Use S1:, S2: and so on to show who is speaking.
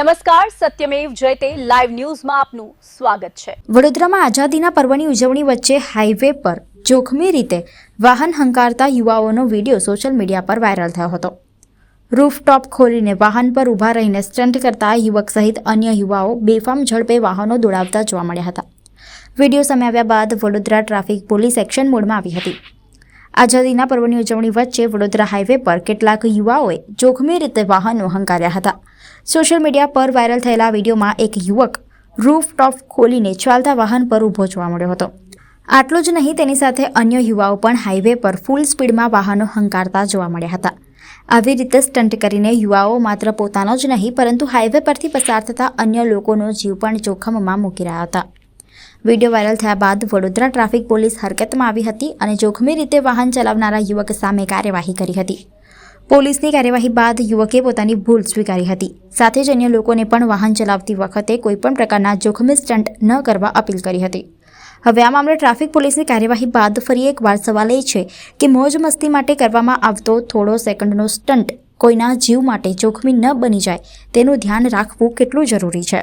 S1: નમસ્કાર, સત્યમેવ જયતે લાઈવ ન્યૂઝમાં આપનું સ્વાગત છે।
S2: વડોદરામાં આઝાદીના પર્વની ઉજવણી વચ્ચે હાઈવે પર જોખમી રીતે વાહન હંકારતા યુવાઓનો વિડીયો સોશિયલ મીડિયા પર વાયરલ થયો હતો। રૂફટોપ ખોલીને વાહન પર ઊભા રહીને સ્ટન્ટ કરતા યુવક સહિત અન્ય યુવાઓ બેફામ ઝડપે વાહનો દોડાવતા જોવા મળ્યા હતા। વિડીયો સામે આવ્યા બાદ વડોદરા ટ્રાફિક પોલીસ એક્શન મોડમાં આવી હતી। આઝાદીના પર્વની ઉજવણી વચ્ચે વડોદરા હાઈવે પર કેટલાક યુવાઓએ જોખમી રીતે વાહનો હંકાર્યા હતા। સોશિયલ મીડિયા પર વાયરલ થયેલા વિડીયોમાં એક યુવક રૂફટોપ ખોલીને ચાલતા વાહન પર ઊભો જોવા મળ્યો હતો। આટલું જ નહીં, તેની સાથે અન્ય યુવાઓ પણ હાઈવે પર ફૂલ સ્પીડમાં વાહનો હંકારતા જોવા મળ્યા હતા। આવી રીતે સ્ટન્ટ કરીને યુવાઓ માત્ર પોતાનો જ નહીં પરંતુ હાઈવે પરથી પસાર થતા અન્ય લોકોનો જીવ પણ જોખમમાં મૂકી રહ્યા હતા। વિડીયો વાયરલ થયા બાદ વડોદરા ટ્રાફિક પોલીસ હરકતમાં આવી હતી અને જોખમી રીતે વાહન ચલાવનારા યુવક સામે કાર્યવાહી કરી હતી। પોલીસની કાર્યવાહી બાદ યુવકે પોતાની ભૂલ સ્વીકારી હતી। સાથે જ અન્ય લોકોને પણ વાહન ચલાવતી વખતે કોઈપણ પ્રકારના જોખમી સ્ટન્ટ ન કરવા અપીલ કરી હતી। હવે આ મામલે ટ્રાફિક પોલીસની કાર્યવાહી બાદ ફરી એકવાર સવાલ એ છે કે મોજ મસ્તી માટે કરવામાં આવતો થોડો સેકન્ડનો સ્ટન્ટ કોઈના જીવ માટે જોખમી ન બની જાય તેનું ધ્યાન રાખવું કેટલું જરૂરી છે।